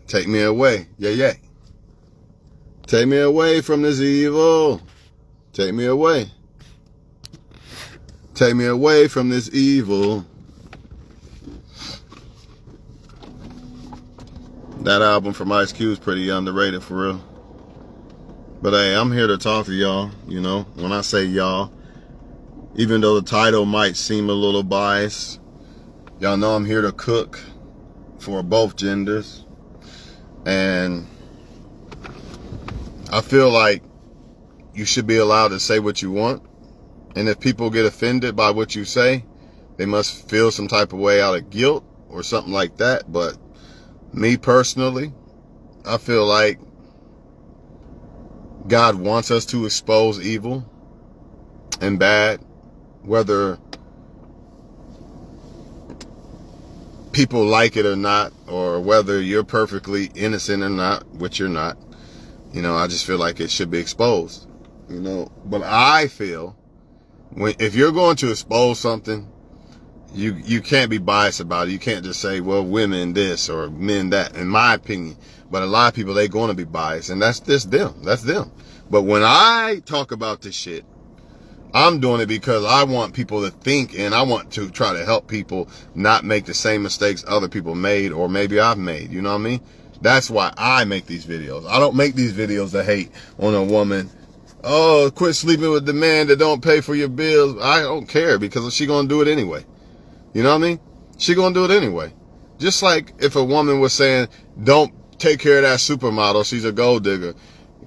Take me away. Yeah, yeah. Take me away from this evil. Take me away. Take me away from this evil. That album from Ice Cube is pretty underrated for real. But hey, I'm here to talk to y'all. You know, when I say y'all, even though the title might seem a little biased, y'all know I'm here to cook for both genders. And I feel like you should be allowed to say what you want. And if people get offended by what you say, they must feel some type of way out of guilt or something like that. But me personally, I feel like God wants us to expose evil and bad, whether people like it or not, or whether you're perfectly innocent or not, which you're not. You know, I just feel like it should be exposed. You know, but I feel if you're going to expose something, you can't be biased about it. You can't just say, well, women this or men that, in my opinion. But a lot of people, they're going to be biased, and that's just them. That's them. But when I talk about this shit, I'm doing it because I want people to think, and I want to try to help people not make the same mistakes other people made, or maybe I've made. You know what I mean? That's why I make these videos. I don't make these videos to hate on a woman. Oh, quit sleeping with the man that don't pay for your bills. I don't care, because she gonna do it anyway. You know what I mean? She gonna do it anyway. Just like if a woman was saying, don't take care of that supermodel, she's a gold digger.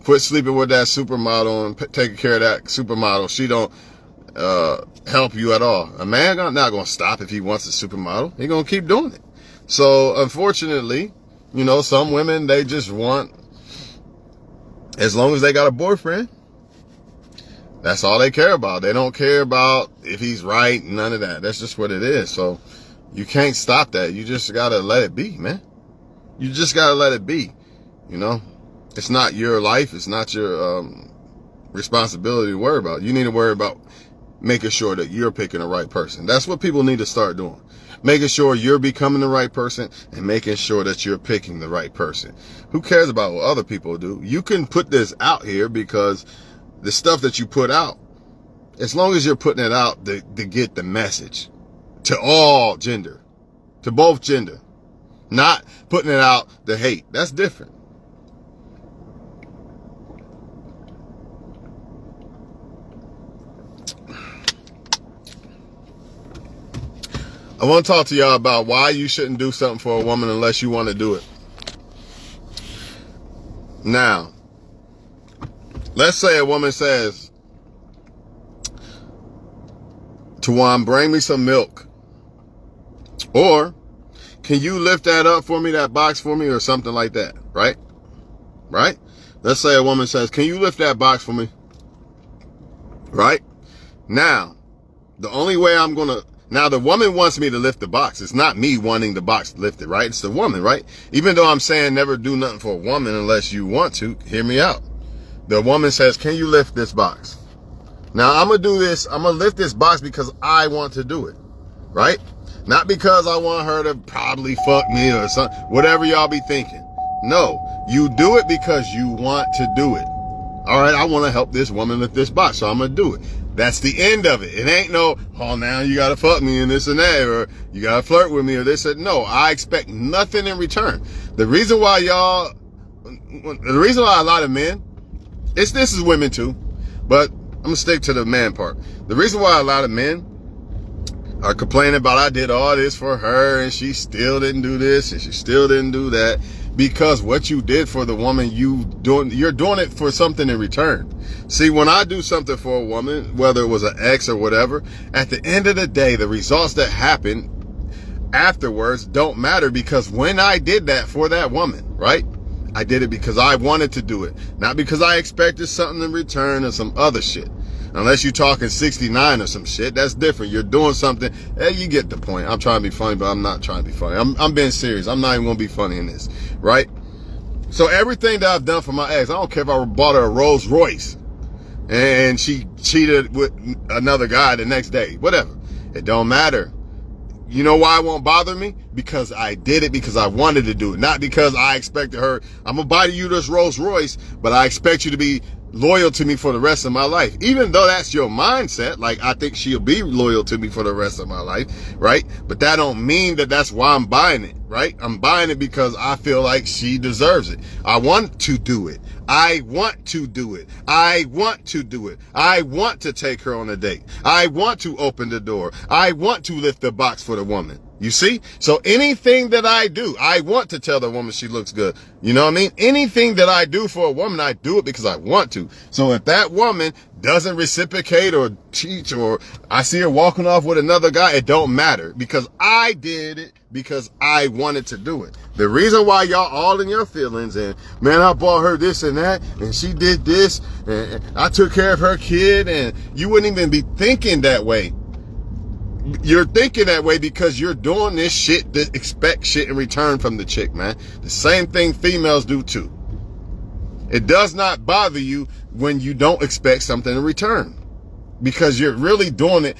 Quit sleeping with that supermodel and taking care of that supermodel. She don't help you at all. A man not gonna stop if he wants a supermodel. He gonna keep doing it. So unfortunately, you know, some women, they just want, as long as they got a boyfriend, that's all they care about. They don't care about if he's right, none of that. That's just what it is. So you can't stop that. You just gotta let it be, man. You just gotta let it be. You know, it's not your life. It's not your responsibility to worry about. You need to worry about making sure that you're picking the right person. That's what people need to start doing. Making sure you're becoming the right person and making sure that you're picking the right person. Who cares about what other people do? You can put this out here because the stuff that you put out, as long as you're putting it out to get the message to all gender, to both gender, not putting it out to hate. That's different. I want to talk to y'all about why you shouldn't do something for a woman unless you want to do it. Now, let's say a woman says, Tawan, bring me some milk. Or, can you lift that up for me, that box for me, or something like that, right? Right? Let's say a woman says, can you lift that box for me? Right? Now, the only way I'm going to, now the woman wants me to lift the box. It's not me wanting the box lifted, right? It's the woman, right? Even though I'm saying never do nothing for a woman unless you want to, hear me out. The woman says, can you lift this box? Now, I'm going to do this. I'm going to lift this box because I want to do it, right? Not because I want her to probably fuck me or something, whatever y'all be thinking. No, you do it because you want to do it. All right, I want to help this woman lift this box, so I'm going to do it. That's the end of it. It ain't no, oh, now you got to fuck me and this and that, or you got to flirt with me or this and no. I expect nothing in return. The reason why a lot of men, this is women too, but I'm going to stick to the man part. The reason why a lot of men are complaining about I did all this for her and she still didn't do this and she still didn't do that, because what you did for the woman, you're doing it for something in return. See, when I do something for a woman, whether it was an ex or whatever, at the end of the day, the results that happen afterwards don't matter, because when I did that for that woman, right? I did it because I wanted to do it, not because I expected something in return or some other shit. Unless you're talking 69 or some shit, that's different. You're doing something. Hey, you get the point. I'm trying to be funny, but I'm not trying to be funny. I'm being serious. I'm not even going to be funny in this, right? So everything that I've done for my ex, I don't care if I bought her a Rolls Royce and she cheated with another guy the next day, whatever. It don't matter. You know why it won't bother me? Because I did it because I wanted to do it. Not because I expected her, I'm going to buy you this Rolls Royce, but I expect you to be loyal to me for the rest of my life. Even though that's your mindset, like I think she'll be loyal to me for the rest of my life, right? But that don't mean that that's why I'm buying it, right? I'm buying it because I feel like she deserves it. I want to do it. I want to do it. I want to do it. I want to take her on a date. I want to open the door. I want to lift the box for the woman. You see? So anything that I do, I want to tell the woman she looks good. You know what I mean? Anything that I do for a woman, I do it because I want to. So if that woman doesn't reciprocate or cheat, or I see her walking off with another guy, it don't matter because I did it because I wanted to do it. The reason why y'all all in your feelings and, man, I bought her this and that and she did this and I took care of her kid, and you wouldn't even be thinking that way. You're thinking that way because you're doing this shit to expect shit in return from the chick, man. The same thing females do too. It does not bother you when you don't expect something in return because you're really doing it.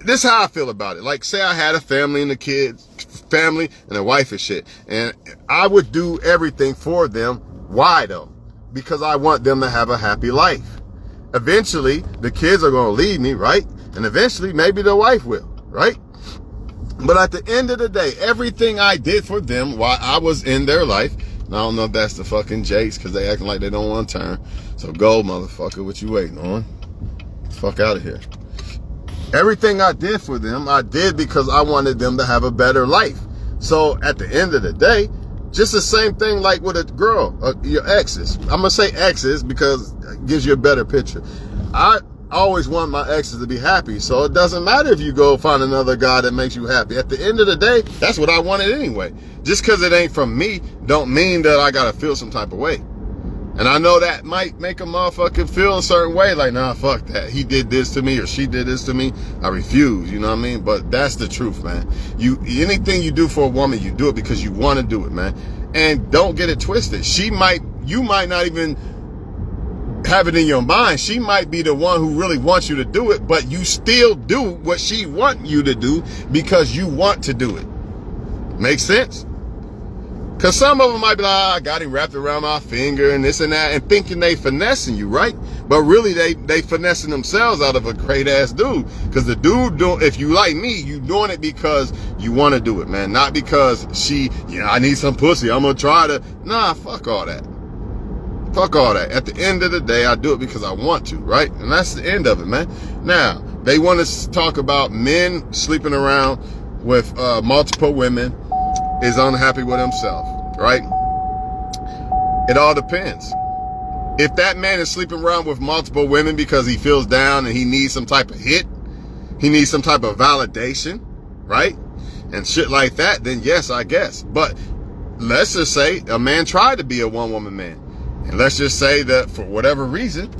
This is how I feel about it. Like, say I had a family and a kids, family and a wife and shit, and I would do everything for them. Why though? Because I want them to have a happy life. Eventually, the kids are going to leave me, right? And eventually, maybe the wife will, right? But at the end of the day, everything I did for them while I was in their life, and I don't know if that's the fucking Jakes because they acting like they don't want to turn. So go, motherfucker, what you waiting on? Fuck out of here. Everything I did for them, I did because I wanted them to have a better life. So at the end of the day, just the same thing like with a girl, your exes. I'm going to say exes because it gives you a better picture. I always want my exes to be happy. So it doesn't matter if you go find another guy that makes you happy. At the end of the day, that's what I wanted anyway. Just because it ain't from me don't mean that I got to feel some type of way. And I know that might make a motherfucker feel a certain way. Like, nah, fuck that. He did this to me or she did this to me. I refuse. You know what I mean? But that's the truth, man. Anything you do for a woman, you do it because you want to do it, man. And don't get it twisted. You might not even have it in your mind. She might be the one who really wants you to do it, but you still do what she wants you to do because you want to do it. Make sense? Because some of them might be like, I got him wrapped around my finger and this and that, and thinking they finessing you, right? But really, they finessing themselves out of a great-ass dude. Because the dude, if you like me, you doing it because you want to do it, man. Not because I need some pussy. I'm going to try to. Nah, fuck all that. Fuck all that. At the end of the day, I do it because I want to, right? And that's the end of it, man. Now, they want to talk about men sleeping around with multiple women is unhappy with himself, right? It all depends. If that man is sleeping around with multiple women because he feels down and he needs some type of hit, he needs some type of validation, right? And shit like that, then yes, I guess. But let's just say a man tried to be a one-woman man. And let's just say that for whatever reason,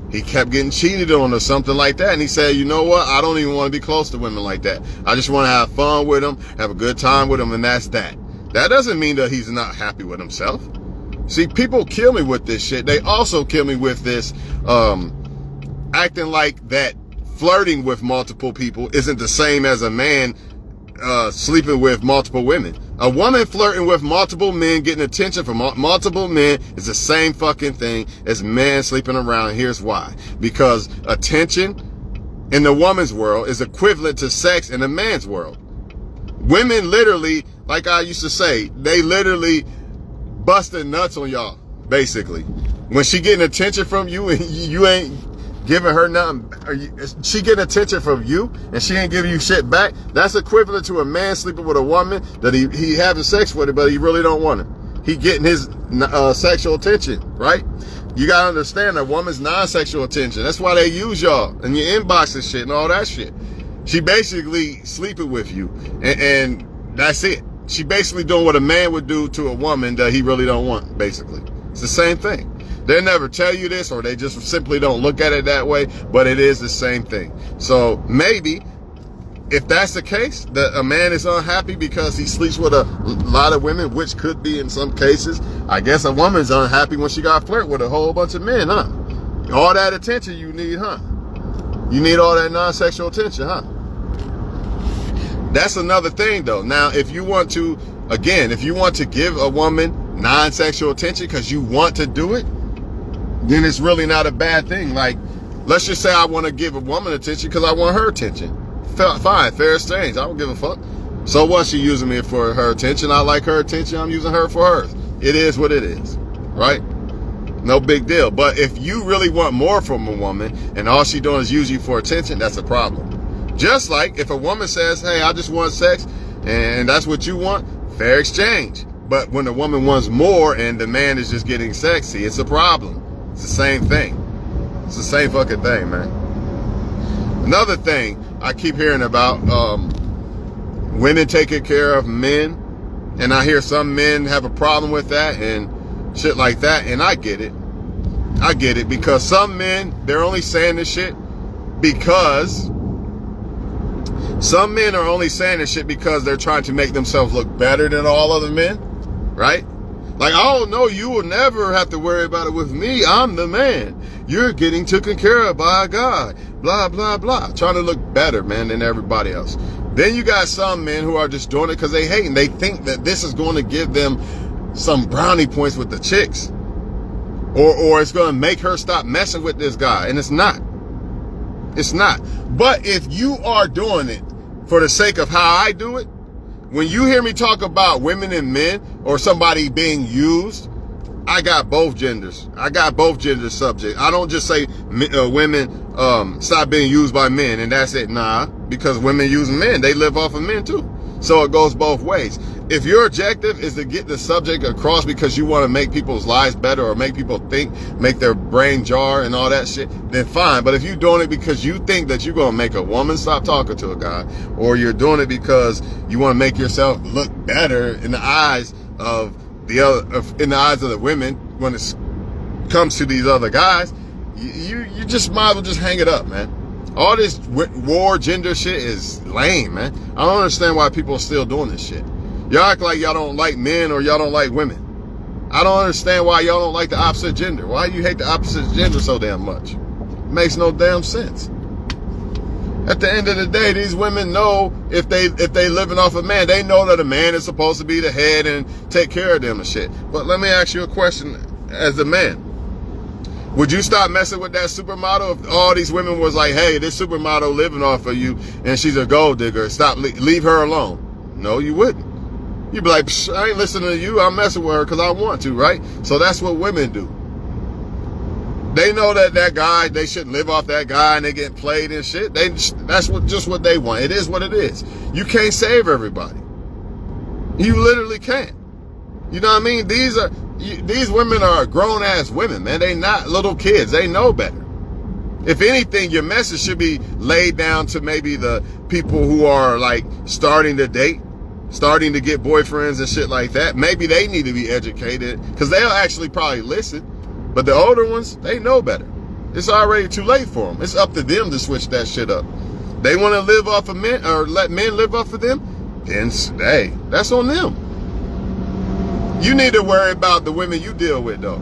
he kept getting cheated on or something like that. And he said, you know what? I don't even want to be close to women like that. I just want to have fun with them, have a good time with them, and that's that. That doesn't mean that he's not happy with himself. See, people kill me with this shit. They also kill me with this acting like that flirting with multiple people isn't the same as a man sleeping with multiple women. A woman flirting with multiple men, getting attention from multiple men is the same fucking thing as men sleeping around. Here's why. Because attention in the woman's world is equivalent to sex in a man's world. Women literally, like I used to say, they literally busting nuts on y'all, basically. When she getting attention from you and you ain't giving her nothing, she getting attention from you and she ain't giving you shit back, that's equivalent to a man sleeping with a woman that he having sex with her, but he really don't want her. He getting his sexual attention, right? You gotta understand a woman's non-sexual attention. That's why they use y'all and your inbox and shit and all that shit. She basically sleeping with you and that's it. She basically doing what a man would do to a woman that he really don't want, basically. It's the same thing. They never tell you this, or they just simply don't look at it that way, but it is the same thing. So maybe if that's the case, that a man is unhappy because he sleeps with a lot of women, which could be in some cases, I guess a woman's unhappy when she got flirt with a whole bunch of men, huh? All that attention you need, huh? You need all that non-sexual attention, huh? That's another thing though. Now, if you want to, again, if you want to give a woman non-sexual attention because you want to do it, then it's really not a bad thing. Like, let's just say I want to give a woman attention because I want her attention. Fine, fair exchange. I don't give a fuck. So what? She using me for her attention. I like her attention. I'm using her for hers. It is what it is, right? No big deal. But if you really want more from a woman and all she doing is use you for attention, that's a problem. Just like if a woman says, hey, I just want sex, and that's what you want, fair exchange. But when the woman wants more and the man is just getting sexy, it's a problem. It's the same thing. It's the same fucking thing, man. Another thing I keep hearing about, women taking care of men, and I hear some men have a problem with that and shit like that, and I get it. I get it, because some men, they're only saying this shit because some men are only saying this shit because they're trying to make themselves look better than all other men, right? Like, oh no, you will never have to worry about it with me. I'm the man. You're getting taken care of by a guy. Blah, blah, blah. Trying to look better, man, than everybody else. Then you got some men who are just doing it because they hate and they think that this is going to give them some brownie points with the chicks. Or it's going to make her stop messing with this guy. And it's not. It's not. But if you are doing it for the sake of how I do it, when you hear me talk about women and men or somebody being used, I got both genders. I got both gender subjects. I don't just say women stop being used by men and that's it. Nah, because women use men. They live off of men too. So it goes both ways. If your objective is to get the subject across because you want to make people's lives better or make people think, make their brain jar and all that shit, then fine. But if you're doing it because you think that you're going to make a woman stop talking to a guy, or you're doing it because you want to make yourself look better in the eyes of in the eyes of the women when it comes to these other guys, you just might as well just hang it up, man. All this war gender shit is lame, man. I don't understand why people are still doing this shit. Y'all act like y'all don't like men or y'all don't like women. I don't understand why y'all don't like the opposite gender. Why you hate the opposite gender so damn much? It makes no damn sense. At the end of the day, these women know if they living off a man, they know that a man is supposed to be the head and take care of them and shit. But let me ask you a question as a man. Would you stop messing with that supermodel if all these women was like, hey, this supermodel living off of you and she's a gold digger, stop, leave her alone? No, you wouldn't. You'd be like, I ain't listening to you, I'm messing with her because I want to, right? So that's what women do. They know that guy, they shouldn't live off that guy and they get played and shit. That's just what they want. It is what it is. You can't save everybody. You literally can't. You know what I mean? These women are grown ass women, man. They not little kids. They know better. If anything, your message should be laid down to maybe the people who are like starting to date, starting to get boyfriends and shit like that. Maybe they need to be educated because they'll actually probably listen. But the older ones, they know better. It's already too late for them. It's up to them to switch that shit up. They want to live off of men or let men live off of them, then hey, that's on them. You need to worry about the women you deal with, though.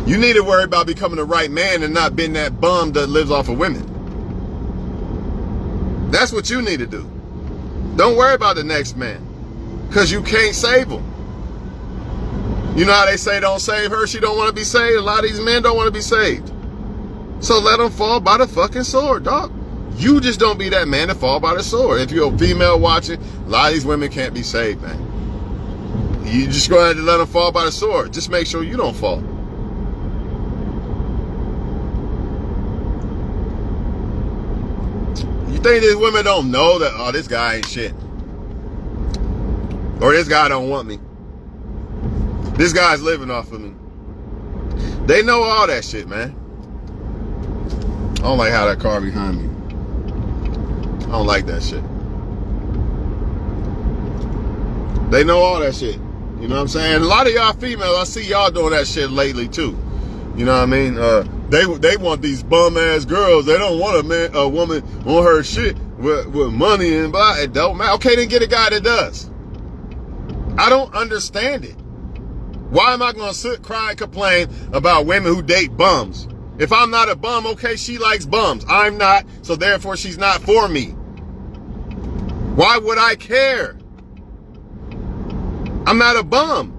You need to worry about becoming the right man and not being that bum that lives off of women. That's what you need to do. Don't worry about the next man, because you can't save him. You know how they say don't save her, she don't want to be saved? A lot of these men don't want to be saved. So let them fall by the fucking sword, dog. You just don't be that man to fall by the sword. If you're a female watching, a lot of these women can't be saved, man. You just go ahead and let them fall by the sword. Just make sure you don't fall. You think these women don't know that, oh, this guy ain't shit? Or this guy don't want me? This guy's living off of me. They know all that shit, man. I don't like how that car behind me. I don't like that shit. They know all that shit. You know what I'm saying? A lot of y'all females, I see y'all doing that shit lately too. You know what I mean? They want these bum ass girls. They don't want a woman on her shit with money and blah. It don't matter. Okay, then get a guy that does. I don't understand it. Why am I going to sit, cry, and complain about women who date bums? If I'm not a bum, okay, she likes bums. I'm not, so therefore she's not for me. Why would I care? I'm not a bum.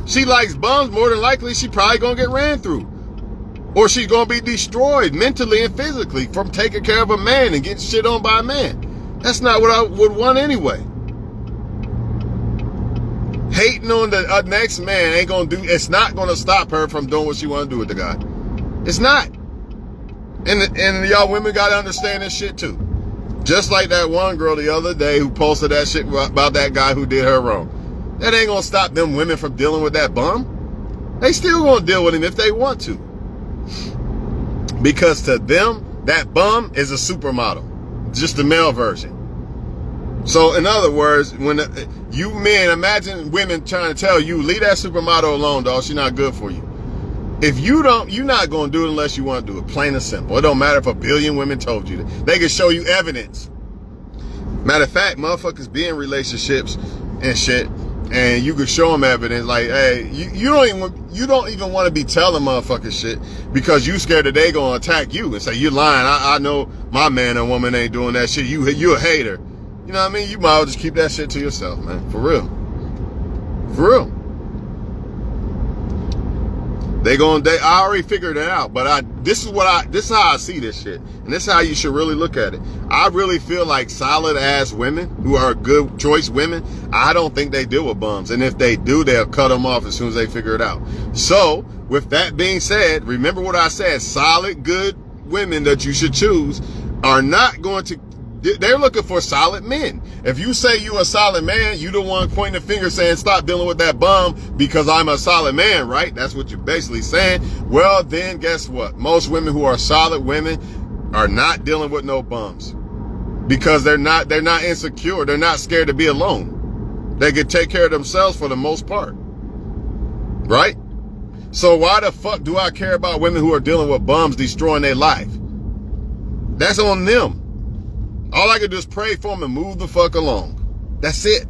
She likes bums. More than likely, she probably gonna get ran through. Or she's gonna be destroyed mentally and physically from taking care of a man and getting shit on by a man. That's not what I would want anyway. Hating on the next man ain't gonna do, it's not gonna stop her from doing what she wanna do with the guy. It's not. And y'all women gotta understand this shit too. Just like that one girl the other day who posted that shit about that guy who did her wrong. That ain't gonna stop them women from dealing with that bum. They still gonna deal with him if they want to. Because to them, that bum is a supermodel. Just the male version. So in other words, when you men, imagine women trying to tell you, leave that supermodel alone, dog. She's not good for you. If you don't, you're not going to do it unless you want to do it. Plain and simple. It don't matter if a billion women told you that. They can show you evidence. Matter of fact, motherfuckers be in relationships and shit, and you can show them evidence. Like, hey, you don't even want to be telling motherfuckers shit because you scared that they gonna attack you and say you're lying. I know my man or woman ain't doing that shit. You a hater. You know what I mean? You might as well just keep that shit to yourself, man. For real. For real. I already figured it out, but this is how I see this shit. And this is how you should really look at it. I really feel like solid ass women who are good choice women, I don't think they deal with bums. And if they do, they'll cut them off as soon as they figure it out. So with that being said, remember what I said, solid, good women that you should choose are not going to, they're looking for solid men. If you say you a solid man, you the one pointing the finger saying, stop dealing with that bum because I'm a solid man, right? That's what you're basically saying. Well, then guess what? Most women who are solid women are not dealing with no bums because they're not insecure. They're not scared to be alone. They can take care of themselves for the most part, right? So why the fuck do I care about women who are dealing with bums destroying their life? That's on them. All I can do is pray for them and move the fuck along. That's it.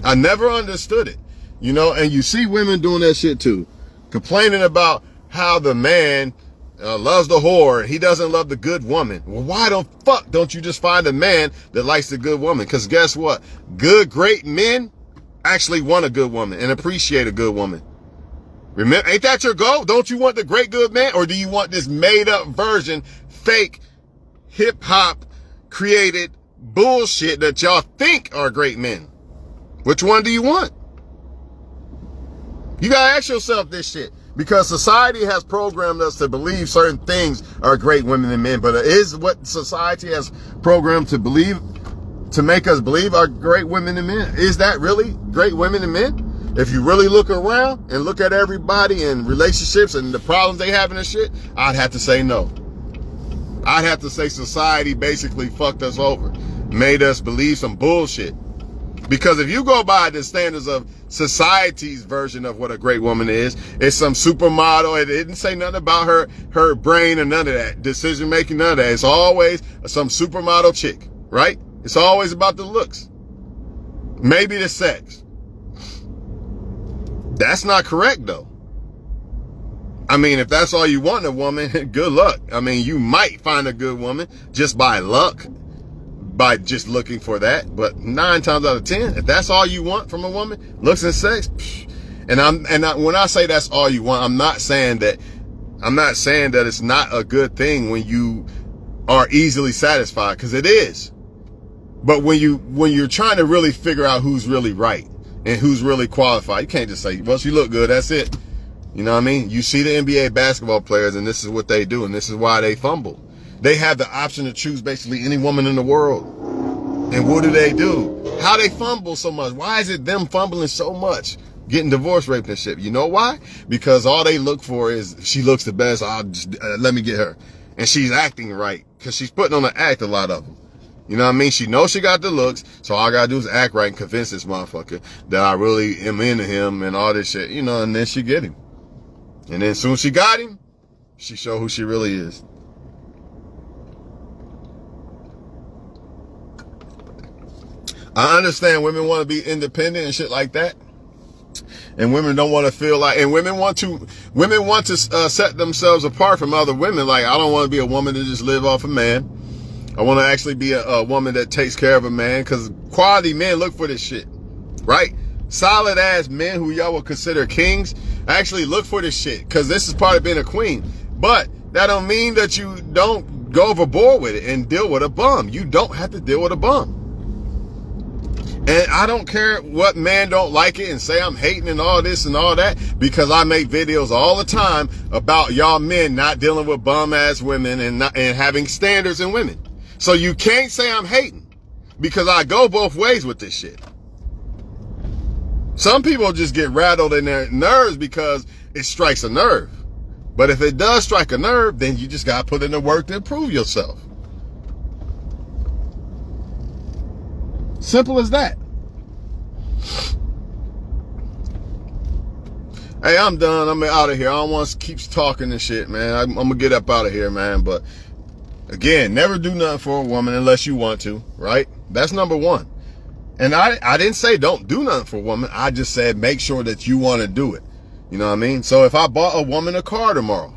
I never understood it. You know, and you see women doing that shit too. Complaining about how the man loves the whore. He doesn't love the good woman. Well, why the fuck don't you just find a man that likes the good woman? Because guess what? Good, great men actually want a good woman and appreciate a good woman. Remember, ain't that your goal? Don't you want the great good man? Or do you want this made up version, fake, hip hop, created bullshit that y'all think are great men? Which one do you want? You gotta ask yourself this shit because society has programmed us to believe certain things are great women and men, but it is what society has programmed to believe, to make us believe are great women and men. Is that really great women and men? If you really look around and look at everybody and relationships and the problems they have in this shit, I'd have to say no. I'd have to say society basically fucked us over, made us believe some bullshit. Because if you go by the standards of society's version of what a great woman is, it's some supermodel. It didn't say nothing about her brain or none of that. Decision making, none of that. It's always some supermodel chick, right? It's always about the looks. Maybe the sex. That's not correct though. I mean, if that's all you want in a woman, good luck. I mean, you might find a good woman just by luck, by just looking for that. But 9 times out of 10, if that's all you want from a woman, looks and sex, when I say that's all you want, I'm not saying that it's not a good thing when you are easily satisfied, because it is. But when you're trying to really figure out who's really right and who's really qualified, you can't just say, well, she look good, that's it. You know what I mean? You see the NBA basketball players and this is what they do and this is why they fumble. They have the option to choose basically any woman in the world. And what do? How they fumble so much? Why is it them fumbling so much? Getting divorced, raped and shit. You know why? Because all they look for is she looks the best. I'll just, let me get her. And she's acting right because she's putting on an act, a lot of them. You know what I mean? She knows she got the looks, so all I gotta do is act right and convince this motherfucker that I really am into him and all this shit, you know, and then she get him. And then as soon as she got him, she show who she really is. I understand women want to be independent and shit like that. And women don't want to feel like, and women want to set themselves apart from other women. Like, I don't want to be a woman to just live off a man. I want to actually be a woman that takes care of a man, because quality men look for this shit, right? Solid ass men who y'all would consider kings actually look for this shit, because this is part of being a queen. But that don't mean that you don't go overboard with it and deal with a bum. You don't have to deal with a bum. And I don't care what man don't like it and say I'm hating and all this and all that, because I make videos all the time about y'all men not dealing with bum ass women and having standards in women. So you can't say I'm hating, because I go both ways with this shit. Some people just get rattled in their nerves because it strikes a nerve. But if it does strike a nerve, then you just gotta put in the work to improve yourself. Simple as that. Hey, I'm done. I'm out of here. I don't want to keep talking and shit, man. I'm gonna get up out of here, man. But again, never do nothing for a woman unless you want to, right? That's number one. And I didn't say don't do nothing for a woman. I just said make sure that you want to do it. You know what I mean? So if I bought a woman a car tomorrow,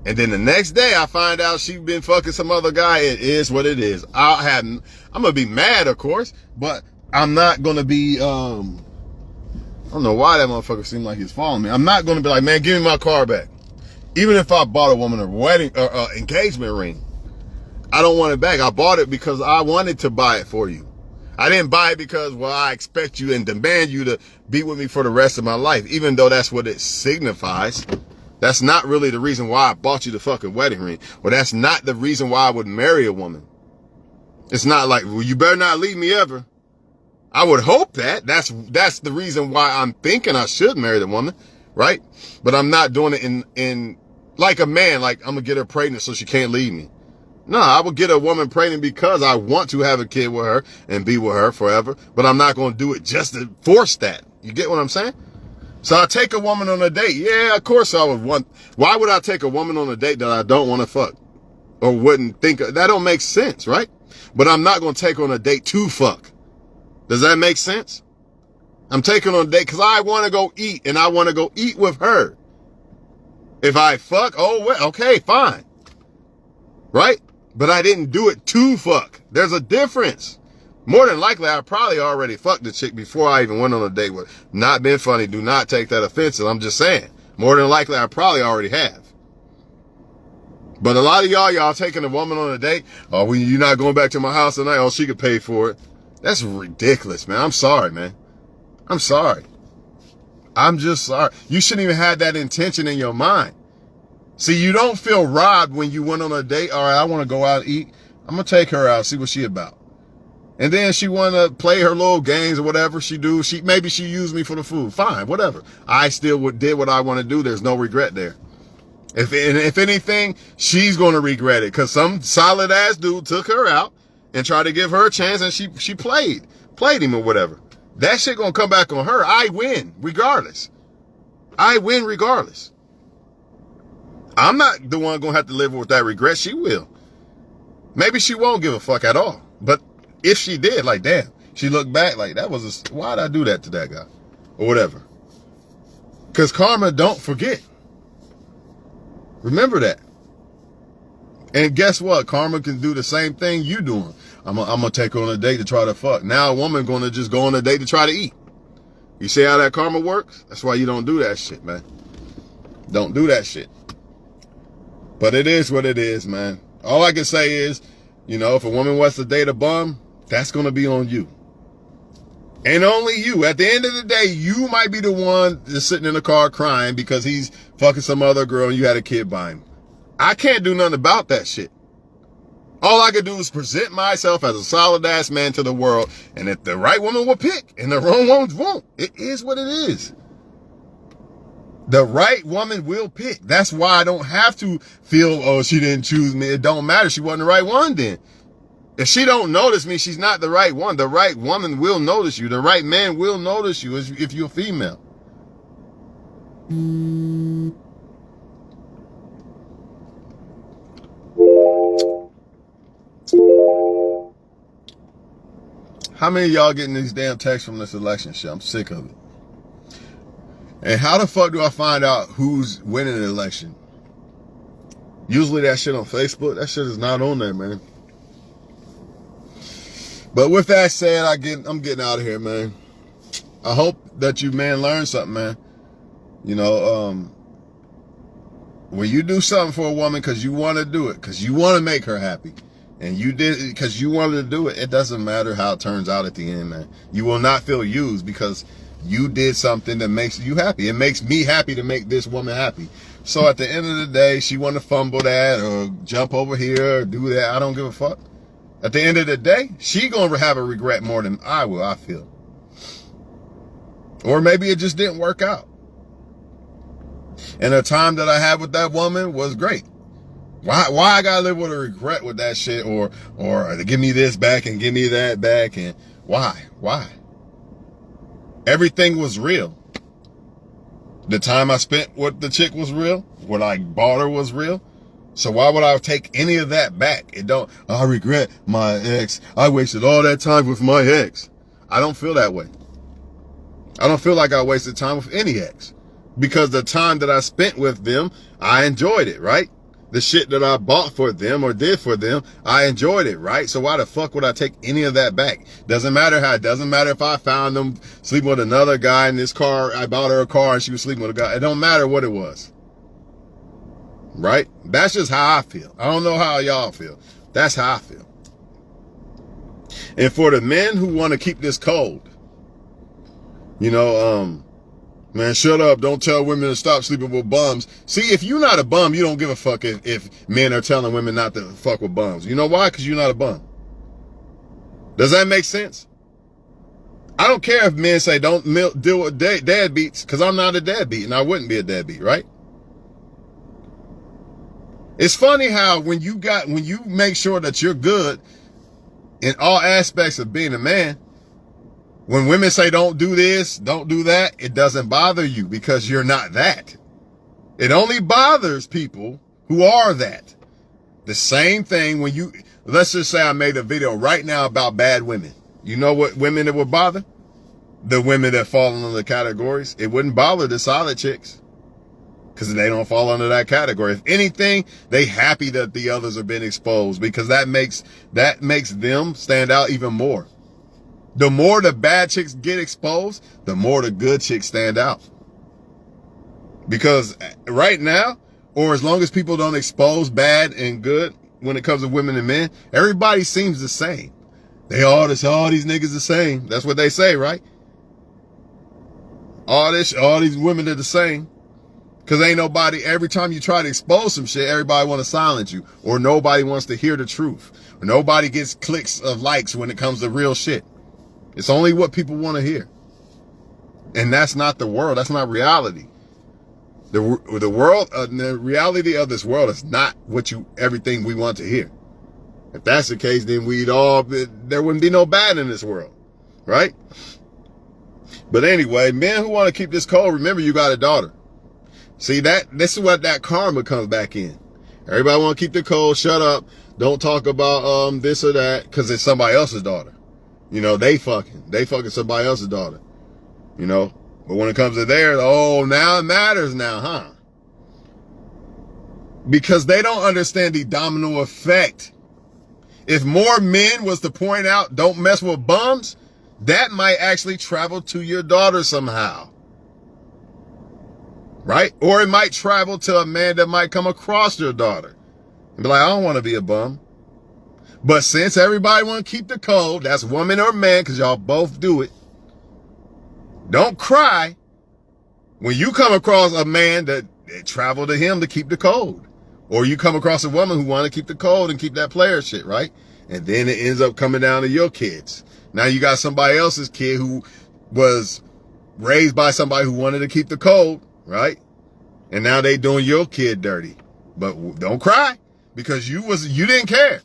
and then the next day I find out she been fucking some other guy, it is what it is. I'm gonna be mad, of course, but I'm not gonna be, I don't know why that motherfucker seemed like he's following me. I'm not gonna be like, man, give me my car back. Even if I bought a woman a wedding or engagement ring, I don't want it back. I bought it because I wanted to buy it for you. I didn't buy it because, well, I expect you and demand you to be with me for the rest of my life, even though that's what it signifies. That's not really the reason why I bought you the fucking wedding ring. Well, that's not the reason why I would marry a woman. It's not like, well, you better not leave me ever. I would hope that. That's the reason why I'm thinking I should marry the woman, right? But I'm not doing it in like a man, like I'm gonna get her pregnant so she can't leave me. No, I would get a woman pregnant because I want to have a kid with her and be with her forever, but I'm not going to do it just to force that. You get what I'm saying? So I take a woman on a date. Yeah, of course I would want. Why would I take a woman on a date that I don't want to fuck? Or wouldn't think, that don't make sense, right? But I'm not going to take her on a date to fuck. Does that make sense? I'm taking her on a date because I want to go eat, and I want to go eat with her. If I fuck, oh, well, okay, fine. Right? But I didn't do it to fuck. There's a difference. More than likely, I probably already fucked the chick before I even went on a date with her. Not being funny. Do not take that offensive. I'm just saying. More than likely, I probably already have. But a lot of y'all taking a woman on a date. Oh, you're not going back to my house tonight. Oh, she could pay for it. That's ridiculous, man. I'm sorry, man. I'm sorry. I'm just sorry. You shouldn't even have that intention in your mind. See, you don't feel robbed when you went on a date. All right, I want to go out and eat. I'm going to take her out, see what she about. And then she want to play her little games or whatever she do. Maybe she used me for the food. Fine, whatever. I still did what I want to do. There's no regret there. If anything, she's going to regret it because some solid ass dude took her out and tried to give her a chance, and she played him or whatever. That shit going to come back on her. I win regardless. I win regardless. I'm not the one going to have to live with that regret. She will. Maybe she won't give a fuck at all. But if she did, like, damn, she looked back like, why'd I do that to that guy? Or whatever. Because karma don't forget. Remember that. And guess what? Karma can do the same thing you doing. I'm gonna take her on a date to try to fuck. Now a woman going to just go on a date to try to eat. You see how that karma works? That's why you don't do that shit, man. Don't do that shit. But it is what it is, man. All I can say is, if a woman wants to date a bum, that's going to be on you. And only you. At the end of the day, you might be the one that's sitting in the car crying because he's fucking some other girl and you had a kid by him. I can't do nothing about that shit. All I can do is present myself as a solid ass man to the world. And if the right woman will pick and the wrong ones won't, it is what it is. The right woman will pick. That's why I don't have to feel, oh, she didn't choose me. It don't matter. She wasn't the right one then. If she don't notice me, she's not the right one. The right woman will notice you. The right man will notice you if you're female. How many of y'all getting these damn texts from this election shit? I'm sick of it. And how the fuck do I find out who's winning the election? Usually that shit on Facebook. That shit is not on there, man. But with that said, I'm getting out of here, man. I hope that you, man, learn something, man. You know, when you do something for a woman because you want to do it, because you want to make her happy, and you did it because you wanted to do it, it doesn't matter how it turns out at the end, man. You will not feel used because you did something that makes you happy. It makes me happy to make this woman happy. So at the end of the day, she want to fumble that or jump over here or do that. I don't give a fuck. At the end of the day, she gonna have a regret more than I will, I feel. Or maybe it just didn't work out. And the time that I had with that woman was great. Why I gotta live with a regret with that shit or give me this back and give me that back and why? Everything was real. The time I spent with the chick was real. What I bought her was real. So why would I take any of that back? I regret my ex. I wasted all that time with my ex. I don't feel that way. I don't feel like I wasted time with any ex. Because the time that I spent with them, I enjoyed it, right? The shit that I bought for them or did for them, I enjoyed it, right? So why the fuck would I take any of that back? Doesn't matter if I found them sleeping with another guy in this car. I bought her a car and she was sleeping with a guy. It don't matter what it was. Right? That's just how I feel. I don't know how y'all feel. That's how I feel. And for the men who want to keep this cold, you know, man, shut up. Don't tell women to stop sleeping with bums. See, if you're not a bum, you don't give a fuck if men are telling women not to fuck with bums. You know why? Because you're not a bum. Does that make sense? I don't care if men say don't deal with deadbeats, because I'm not a deadbeat and I wouldn't be a deadbeat, right? It's funny how when you make sure that you're good in all aspects of being a man, when women say don't do this, don't do that, it doesn't bother you because you're not that. It only bothers people who are that. The same thing when let's just say I made a video right now about bad women. You know what women it would bother? The women that fall into the categories. It wouldn't bother the solid chicks because they don't fall under that category. If anything, they happy that the others are being exposed because that makes them stand out even more. The more the bad chicks get exposed, the more the good chicks stand out. Because right now, or as long as people don't expose bad and good when it comes to women and men, everybody seems the same. All these niggas the same. That's what they say, right? All these women are the same. Because ain't nobody, every time you try to expose some shit, everybody want to silence you. Or nobody wants to hear the truth. Or nobody gets clicks of likes when it comes to real shit. It's only what people want to hear. And that's not the world. That's not reality. The world, the reality of this world is not everything we want to hear. If that's the case, then there wouldn't be no bad in this world. Right? But anyway, men who want to keep this cold, remember you got a daughter. See, this is what that karma comes back in. Everybody want to keep the cold, shut up, don't talk about this or that, because it's somebody else's daughter. You know, they fucking somebody else's daughter. You know, but when it comes to theirs, now it matters now, huh? Because they don't understand the domino effect. If more men was to point out, don't mess with bums, that might actually travel to your daughter somehow. Right? Or it might travel to a man that might come across your daughter and be like, I don't want to be a bum. But since everybody want to keep the code, that's woman or man, because y'all both do it. Don't cry when you come across a man that traveled to him to keep the code. Or you come across a woman who want to keep the code and keep that player shit, right? And then it ends up coming down to your kids. Now you got somebody else's kid who was raised by somebody who wanted to keep the code, right? And now they doing your kid dirty. But don't cry because you didn't care.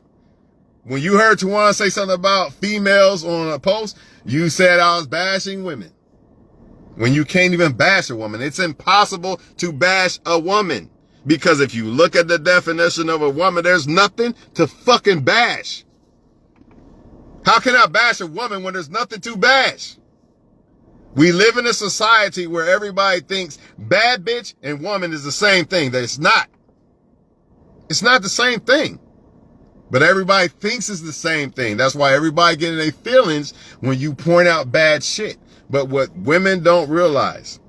When you heard Tawana say something about females on a post, you said I was bashing women. When you can't even bash a woman. It's impossible to bash a woman. Because if you look at the definition of a woman, there's nothing to fucking bash. How can I bash a woman when there's nothing to bash? We live in a society where everybody thinks bad bitch and woman is the same thing. That it's not. It's not the same thing. But everybody thinks it's the same thing. That's why everybody getting their feelings when you point out bad shit. But what women don't realize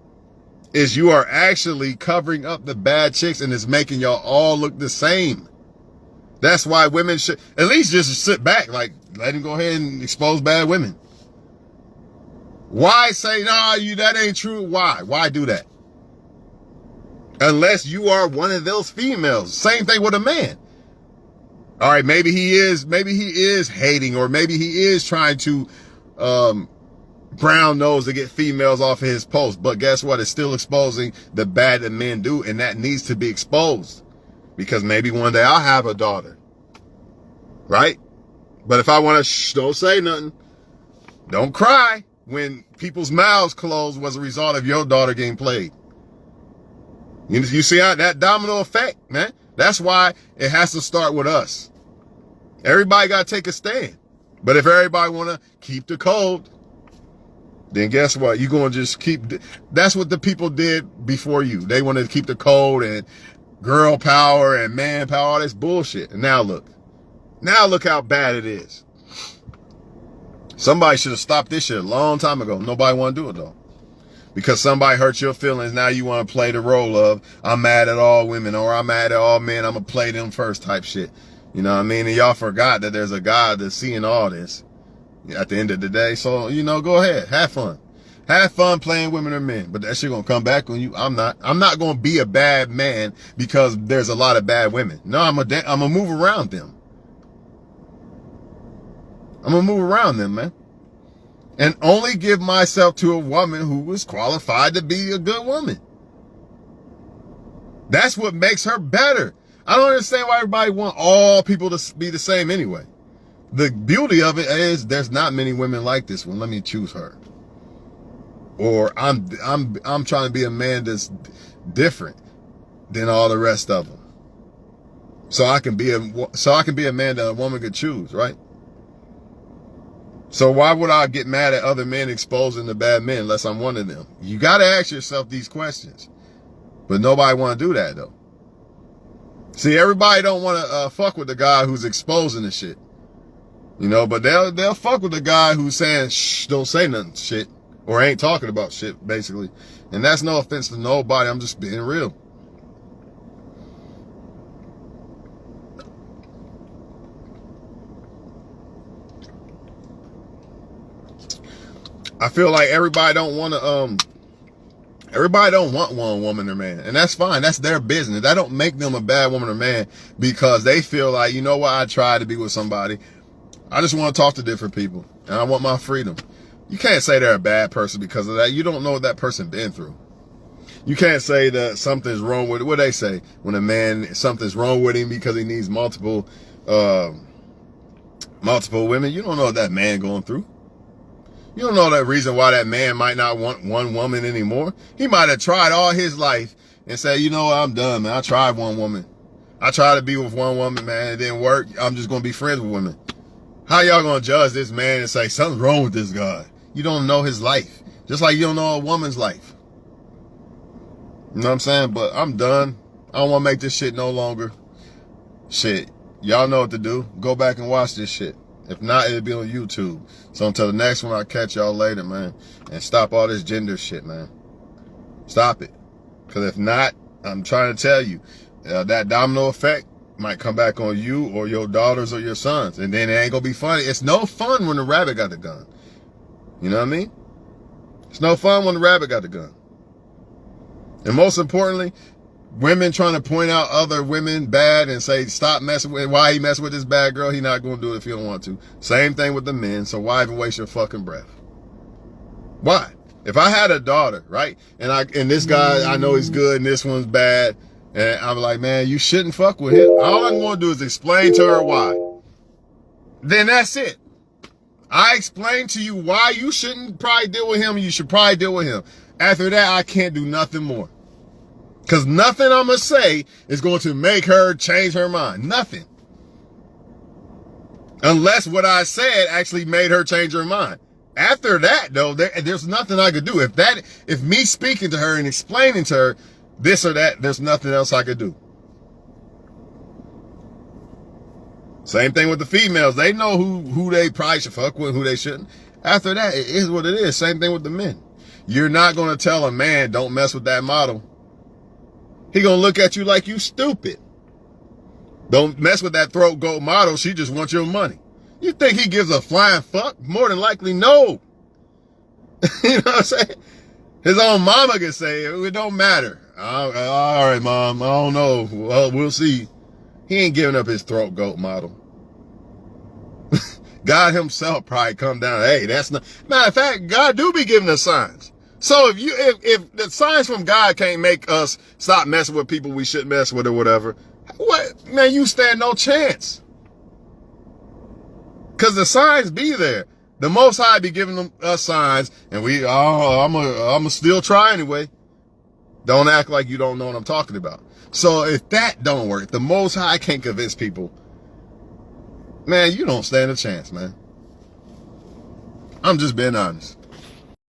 is you are actually covering up the bad chicks and it's making y'all all look the same. That's why women should at least just sit back, like let him go ahead and expose bad women. Why say, nah, that ain't true? Why? Why do that? Unless you are one of those females. Same thing with a man. All right, maybe he is hating, or maybe he is trying to brown nose to get females off of his post. But guess what? It's still exposing the bad that men do, and that needs to be exposed. Because maybe one day I'll have a daughter. Right? But if I want to don't say nothing. Don't cry when people's mouths closed was a result of your daughter getting played. You see how that domino effect, man? That's why it has to start with us. Everybody got to take a stand. But if everybody want to keep the code, then guess what? You're going to just keep. That's what the people did before you. They wanted to keep the code and girl power and man power, all this bullshit. And now look. Now look how bad it is. Somebody should have stopped this shit a long time ago. Nobody want to do it though. Because somebody hurt your feelings, now you want to play the role of, I'm mad at all women, or I'm mad at all men, I'm going to play them first type shit. You know what I mean? And y'all forgot that there's a God that's seeing all this at the end of the day. So, go ahead. Have fun. Have fun playing women or men. But that shit going to come back on you. I'm not going to be a bad man because there's a lot of bad women. No, I'm going to move around them. I'm going to move around them, man. And only give myself to a woman who is qualified to be a good woman. That's what makes her better. I don't understand why everybody want all people to be the same anyway. The beauty of it is there's not many women like this one. Let me choose her. Or I'm trying to be a man that's different than all the rest of them. So I can be a man that a woman could choose, right? So why would I get mad at other men exposing the bad men unless I'm one of them? You got to ask yourself these questions. But nobody want to do that, though. See, everybody don't want to fuck with the guy who's exposing the shit. But they'll fuck with the guy who's saying, shh, don't say nothing shit. Or ain't talking about shit, basically. And that's no offense to nobody. I'm just being real. I feel like everybody don't want one woman or man. And that's fine. That's their business. That don't make them a bad woman or man because they feel like, you know what, I tried to be with somebody. I just want to talk to different people. And I want my freedom. You can't say they're a bad person because of that. You don't know what that person been through. You can't say that something's wrong with it. What they say? When a man, something's wrong with him because he needs multiple women. You don't know what that man going through. You don't know that reason why that man might not want one woman anymore. He might have tried all his life and say, you know what, I'm done, man. I tried one woman. I tried to be with one woman, man. It didn't work. I'm just going to be friends with women. How y'all going to judge this man and say, something's wrong with this guy? You don't know his life. Just like you don't know a woman's life. You know what I'm saying? But I'm done. I don't want to make this shit no longer. Shit. Y'all know what to do. Go back and watch this shit. If not, it'll be on YouTube. So until the next one, I'll catch y'all later, man. And stop all this gender shit, man. Stop it. Because if not, I'm trying to tell you, that domino effect might come back on you or your daughters or your sons. And then it ain't going to be funny. It's no fun when the rabbit got the gun. You know what I mean? It's no fun when the rabbit got the gun. And most importantly, women trying to point out other women bad and say, stop messing with, why he messing with this bad girl? He not going to do it if he don't want to. Same thing with the men. So why even waste your fucking breath? Why? If I had a daughter, right? And this guy, I know he's good and this one's bad. And I'm like, man, you shouldn't fuck with him. All I'm going to do is explain to her why. Then that's it. I explained to you why you shouldn't probably deal with him. You should probably deal with him. After that, I can't do nothing more. Because nothing I'm going to say is going to make her change her mind. Nothing. Unless what I said actually made her change her mind. After that, though, there's nothing I could do. If me speaking to her and explaining to her this or that, there's nothing else I could do. Same thing with the females. They know who they probably should fuck with, who they shouldn't. After that, it is what it is. Same thing with the men. You're not going to tell a man, don't mess with that model. He going to look at you like you stupid. Don't mess with that throat goat model. She just wants your money. You think he gives a flying fuck? More than likely, no. You know what I'm saying? His own mama can say, it don't matter. All right, mom, I don't know. Well, we'll see. He ain't giving up his throat goat model. God himself probably come down. Hey, that's not. Matter of fact, God do be giving us signs. So if the signs from God can't make us stop messing with people we shouldn't mess with or whatever, what, man, you stand no chance. Because the signs be there. The Most High be giving us signs, and I'm gonna still try anyway. Don't act like you don't know what I'm talking about. So if that don't work, the Most High can't convince people, man, you don't stand a chance, man. I'm just being honest.